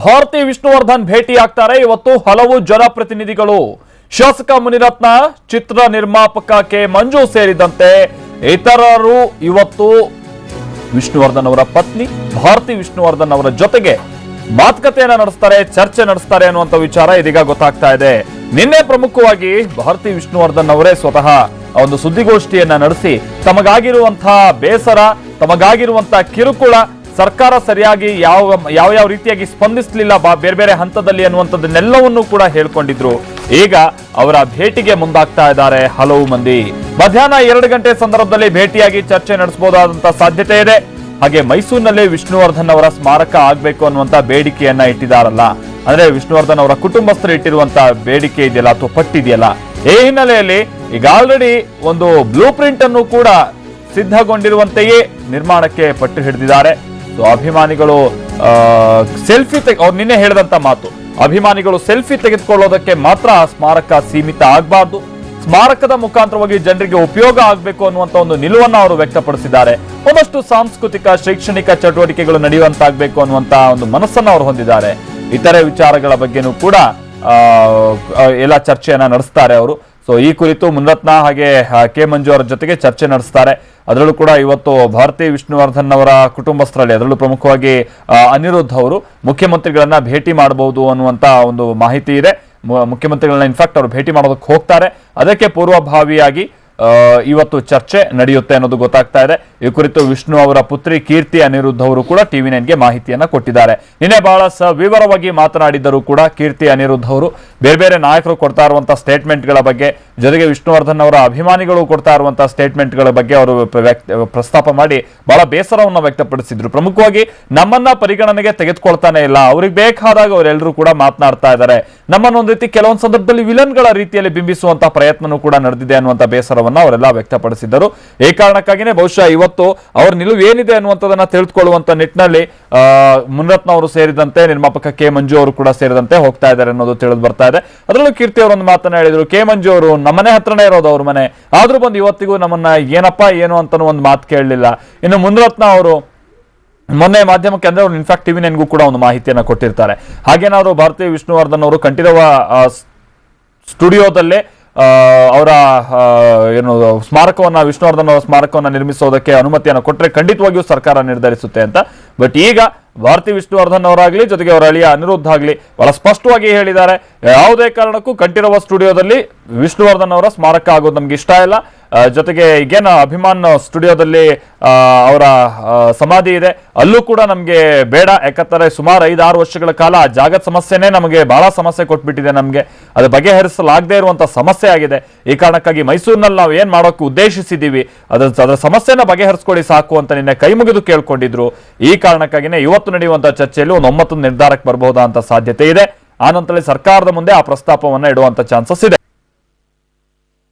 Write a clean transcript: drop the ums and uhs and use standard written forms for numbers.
ಭಾರತಿ ವಿಷ್ಣುವರ್ಧನ್ ಭೇಟಿಯಾಗ್ತಾರೆ ಇವತ್ತು ಹಲವು ಜನಪ್ರತಿನಿಧಿಗಳು. ಶಾಸಕ ಮುನಿರತ್ನ, ಚಿತ್ರ ನಿರ್ಮಾಪಕ ಕೆ ಮಂಜು ಸೇರಿದಂತೆ ಇತರರು ಇವತ್ತು ವಿಷ್ಣುವರ್ಧನ್ ಅವರ ಪತ್ನಿ ಭಾರತಿ ವಿಷ್ಣುವರ್ಧನ್ ಅವರ ಜೊತೆಗೆ ಮಾತುಕತೆಯನ್ನ ನಡೆಸ್ತಾರೆ, ಚರ್ಚೆ ನಡೆಸ್ತಾರೆ ಅನ್ನುವಂಥ ವಿಚಾರ ಇದೀಗ ಗೊತ್ತಾಗ್ತಾ ಇದೆ. ನಿನ್ನೆ ಪ್ರಮುಖವಾಗಿ ಭಾರತಿ ವಿಷ್ಣುವರ್ಧನ್ ಅವರೇ ಸ್ವತಃ ಒಂದು ಸುದ್ದಿಗೋಷ್ಠಿಯನ್ನ ನಡೆಸಿ ತಮಗಾಗಿರುವಂತಹ ಬೇಸರ, ತಮಗಾಗಿರುವಂತಹ ಕಿರುಕುಳ, ಸರ್ಕಾರ ಸರಿಯಾಗಿ ಯಾವ ರೀತಿಯಾಗಿ ಸ್ಪಂದಿಸಲಿಲ್ಲ ಬೇರೆ ಬೇರೆ ಹಂತದಲ್ಲಿ ಅನ್ನುವಂಥದ್ದನ್ನೆಲ್ಲವನ್ನೂ ಕೂಡ ಹೇಳ್ಕೊಂಡಿದ್ರು. ಈಗ ಅವರ ಭೇಟಿಗೆ ಮುಂದಾಗ್ತಾ ಇದ್ದಾರೆ ಹಲವು ಮಂದಿ. ಮಧ್ಯಾಹ್ನ 2 ಗಂಟೆ ಸಂದರ್ಭದಲ್ಲಿ ಭೇಟಿಯಾಗಿ ಚರ್ಚೆ ನಡೆಸಬಹುದಾದಂತಹ ಸಾಧ್ಯತೆ ಇದೆ. ಹಾಗೆ ಮೈಸೂರಿನಲ್ಲಿ ವಿಷ್ಣುವರ್ಧನ್ ಅವರ ಸ್ಮಾರಕ ಆಗ್ಬೇಕು ಅನ್ನುವಂತ ಬೇಡಿಕೆಯನ್ನ ಇಟ್ಟಿದಾರಲ್ಲ, ಅಂದ್ರೆ ವಿಷ್ಣುವರ್ಧನ್ ಅವರ ಕುಟುಂಬಸ್ಥರು ಇಟ್ಟಿರುವಂತಹ ಬೇಡಿಕೆ ಇದೆಯಲ್ಲ ಅಥವಾ ಪಟ್ಟಿದೆಯಲ್ಲ, ಈ ಹಿನ್ನೆಲೆಯಲ್ಲಿ ಈಗ ಆಲ್ರೆಡಿ ಒಂದು ಬ್ಲೂ ಪ್ರಿಂಟ್ ಅನ್ನು ಕೂಡ ಸಿದ್ಧಗೊಂಡಿರುವಂತೆಯೇ ನಿರ್ಮಾಣಕ್ಕೆ ಪಟ್ಟು ಹಿಡಿದಿದ್ದಾರೆ. ಅಭಿಮಾನಿಗಳು ಸೆಲ್ಫಿ ಅವ್ರು ನಿನ್ನೆ ಹೇಳಿದಂತ ಮಾತು, ಅಭಿಮಾನಿಗಳು ಸೆಲ್ಫಿ ತೆಗೆದುಕೊಳ್ಳೋದಕ್ಕೆ ಮಾತ್ರ ಸ್ಮಾರಕ ಸೀಮಿತ ಆಗಬಾರ್ದು, ಸ್ಮಾರಕದ ಮುಖಾಂತರವಾಗಿ ಜನರಿಗೆ ಉಪಯೋಗ ಆಗಬೇಕು ಅನ್ನುವಂತ ಒಂದು ನಿಲುವನ್ನು ಅವರು ವ್ಯಕ್ತಪಡಿಸಿದ್ದಾರೆ. ಒಂದಷ್ಟು ಸಾಂಸ್ಕೃತಿಕ ಶೈಕ್ಷಣಿಕ ಚಟುವಟಿಕೆಗಳು ನಡೆಯುವಂತಾಗಬೇಕು ಅನ್ನುವಂತ ಒಂದು ಮನಸ್ಸನ್ನು ಅವರು ಹೊಂದಿದ್ದಾರೆ. ಇತರೆ ವಿಚಾರಗಳ ಬಗ್ಗೆನೂ ಕೂಡ ಎಲ್ಲ ಚರ್ಚೆಯನ್ನ ನಡೆಸ್ತಾರೆ ಅವರು. ಸೊ ಈ ಕುರಿತು ಮುನಿರತ್ನ ಹಾಗೆ ಕೆ ಮಂಜು ಅವರ ಜೊತೆಗೆ ಚರ್ಚೆ ನಡೆಸ್ತಾರೆ. ಅದರಲ್ಲೂ ಕೂಡ ಇವತ್ತು ಭಾರತಿ ವಿಷ್ಣುವರ್ಧನ್ ಅವರ ಕುಟುಂಬಸ್ಥರಲ್ಲಿ, ಅದರಲ್ಲೂ ಪ್ರಮುಖವಾಗಿ ಅನಿರುದ್ಧ್ ಅವರು ಮುಖ್ಯಮಂತ್ರಿಗಳನ್ನ ಭೇಟಿ ಮಾಡಬಹುದು ಅನ್ನುವಂತ ಒಂದು ಮಾಹಿತಿ ಇದೆ. ಮುಖ್ಯಮಂತ್ರಿಗಳನ್ನ ಇನ್ಫ್ಯಾಕ್ಟ್ ಅವರು ಭೇಟಿ ಮಾಡೋದಕ್ಕೆ ಹೋಗ್ತಾರೆ. ಅದಕ್ಕೆ ಪೂರ್ವಭಾವಿಯಾಗಿ ಇವತ್ತು ಚರ್ಚೆ ನಡೆಯುತ್ತೆ ಅನ್ನೋದು ಗೊತ್ತಾಗ್ತಾ ಇದೆ. ಈ ಕುರಿತು ವಿಷ್ಣು ಅವರ ಪುತ್ರಿ ಕೀರ್ತಿ ಅನಿರುದ್ಧ್ ಅವರು ಕೂಡ TV9ಗೆ ಮಾಹಿತಿಯನ್ನ ಕೊಟ್ಟಿದ್ದಾರೆ. ನಿನ್ನೆ ಬಹಳ ವಿವರವಾಗಿ ಮಾತನಾಡಿದ್ದರು ಕೂಡ ಕೀರ್ತಿ ಅನಿರುದ್ಧ್ ಅವರು. ಬೇರೆ ಬೇರೆ ನಾಯಕರು ಕೊಡ್ತಾ ಇರುವಂತಹ ಸ್ಟೇಟ್ಮೆಂಟ್ಗಳ ಬಗ್ಗೆ, ಜೊತೆಗೆ ವಿಷ್ಣುವರ್ಧನ್ ಅವರ ಅಭಿಮಾನಿಗಳು ಕೊಡ್ತಾ ಇರುವಂತಹ ಸ್ಟೇಟ್ಮೆಂಟ್ಗಳ ಬಗ್ಗೆ ಅವರು ಪ್ರಸ್ತಾಪ ಮಾಡಿ ಬಹಳ ಬೇಸರವನ್ನು ವ್ಯಕ್ತಪಡಿಸಿದ್ರು. ಪ್ರಮುಖವಾಗಿ ನಮ್ಮನ್ನ ಪರಿಗಣನೆಗೆ ತೆಗೆದುಕೊಳ್ತಾನೆ ಇಲ್ಲ, ಅವ್ರಿಗೆ ಬೇಕಾದಾಗ ಅವರೆಲ್ಲರೂ ಕೂಡ ಮಾತನಾಡ್ತಾ ಇದ್ದಾರೆ, ನಮ್ಮನ್ನೊಂದು ರೀತಿ ಕೆಲವೊಂದು ಸಂದರ್ಭದಲ್ಲಿ ವಿಲನ್ಗಳ ರೀತಿಯಲ್ಲಿ ಬಿಂಬಿಸುವಂತಹ ಪ್ರಯತ್ನನೂ ಕೂಡ ನಡೆದಿದೆ ಅನ್ನುವಂಥ ಬೇಸರವನ್ನು ಅವರೆಲ್ಲ ವ್ಯಕ್ತಪಡಿಸಿದ್ದರು. ಈ ಕಾರಣಕ್ಕಾಗಿಯೇ ಬಹುಶಃ ಇವತ್ತು ಅವ್ರ ನಿಲುವು ಏನಿದೆ ಅನ್ನುವಂಥದ್ದನ್ನ ತಿಳಿದುಕೊಳ್ಳುವಂತ ನಿಟ್ಟಿನಲ್ಲಿ ಮುನಿರತ್ನ ಅವರು ಸೇರಿದಂತೆ ನಿರ್ಮಾಪಕ ಕೆ ಮಂಜು ಅವರು ಕೂಡ ಸೇರಿದಂತೆ ಹೋಗ್ತಾ ಇದ್ದಾರೆ ಅನ್ನೋದು ತಿಳಿದು ಬರ್ತಾ ಇದೆ. ಅದರಲ್ಲೂ ಕೀರ್ತಿ ಅವರೊಂದು ಮಾತನ್ನ ಹೇಳಿದ್ರು, ಕೆ ಮಂಜು ಅವರು ನಮ್ಮನೆ ಹತ್ರನೇ ಇರೋದು ಅವ್ರ ಮನೆ, ಆದ್ರೂ ಬಂದು ಇವತ್ತಿಗೂ ನಮ್ಮನ್ನ ಏನಪ್ಪಾ ಏನು ಅಂತ ಒಂದು ಮಾತು ಕೇಳಲಿಲ್ಲ. ಇನ್ನು ಮುನಿರತ್ನ ಅವರು ಮೊನ್ನೆ ಮಾಧ್ಯಮಕ್ಕೆ ಅಂದ್ರೆ ಅವ್ರು ಇನ್ಫ್ಯಾಕ್ಟ್ TV9ಗೂ ಕೂಡ ಒಂದು ಮಾಹಿತಿಯನ್ನ ಕೊಟ್ಟಿರ್ತಾರೆ. ಹಾಗೇನಾದ್ರು ಭಾರತಿ ವಿಷ್ಣುವರ್ಧನ್ ಅವರು ಕಂಠೀರವ ಸ್ಟುಡಿಯೋದಲ್ಲೇ ಅವರ ಏನು ಸ್ಮಾರಕವನ್ನ, ವಿಷ್ಣುವರ್ಧನ್ ಅವರ ಸ್ಮಾರಕವನ್ನ ನಿರ್ಮಿಸೋದಕ್ಕೆ ಅನುಮತಿಯನ್ನು ಕೊಟ್ಟರೆ ಖಂಡಿತವಾಗಿಯೂ ಸರ್ಕಾರ ನಿರ್ಧರಿಸುತ್ತೆ ಅಂತ. ಬಟ್ ಈಗ ಭಾರತಿ ವಿಷ್ಣುವರ್ಧನ್ ಅವರಾಗ್ಲಿ, ಜೊತೆಗೆ ಅವರ ಅಳಿಯ ಅನಿರುದ್ಧ್ ಆಗ್ಲಿ ಬಹಳ ಸ್ಪಷ್ಟವಾಗಿ ಹೇಳಿದ್ದಾರೆ, ಯಾವುದೇ ಕಾರಣಕ್ಕೂ ಕಂಠೀರವ ಸ್ಟುಡಿಯೋದಲ್ಲಿ ವಿಷ್ಣುವರ್ಧನ್ ಅವರ ಸ್ಮಾರಕ ಆಗೋದು ನಮ್ಗೆ ಇಷ್ಟ ಇಲ್ಲ. ಜೊತೆಗೆ ಈಗೇನು ಅಭಿಮಾನ್ ಸ್ಟುಡಿಯೋದಲ್ಲಿ ಅವರ ಸಮಾಧಿ ಇದೆ, ಅಲ್ಲೂ ಕೂಡ ನಮ್ಗೆ ಬೇಡ. ಯಾಕಂತಾರೆ ಸುಮಾರು 5-6 ವರ್ಷಗಳ ಕಾಲ ಆ ಜಾಗದ ಸಮಸ್ಯೆನೇ ನಮಗೆ ಬಹಳ ಸಮಸ್ಯೆ ಕೊಟ್ಬಿಟ್ಟಿದೆ, ನಮ್ಗೆ ಅದು ಬಗೆಹರಿಸಲಾಗದೇ ಇರುವಂತ ಸಮಸ್ಯೆ ಆಗಿದೆ. ಈ ಕಾರಣಕ್ಕಾಗಿ ಮೈಸೂರಿನಲ್ಲಿ ನಾವು ಏನ್ ಮಾಡೋಕೆ ಉದ್ದೇಶಿಸಿದೀವಿ ಅದರ ಸಮಸ್ಯೆನ ಬಗೆಹರಿಸ್ಕೊಳ್ಳಿ ಸಾಕು ಅಂತ ನಿನ್ನೆ ಕೈ ಮುಗಿದು ಕೇಳ್ಕೊಂಡಿದ್ರು. ಈ ಕಾರಣಕ್ಕಾಗಿನೇ ಇವತ್ತು ನಡೆಯುವಂತಹ ಚರ್ಚೆಯಲ್ಲಿ ಒಂದು 9 ನಿರ್ಧಾರಕ್ಕೆ ಬರಬಹುದಾ ಅಂತ ಸಾಧ್ಯತೆ ಇದೆ. ಆನಂತರ ಸರ್ಕಾರದ ಮುಂದೆ ಆ ಪ್ರಸ್ತಾಪವನ್ನ ಇಡುವಂತ ಚಾನ್ಸಸ್ ಇದೆ.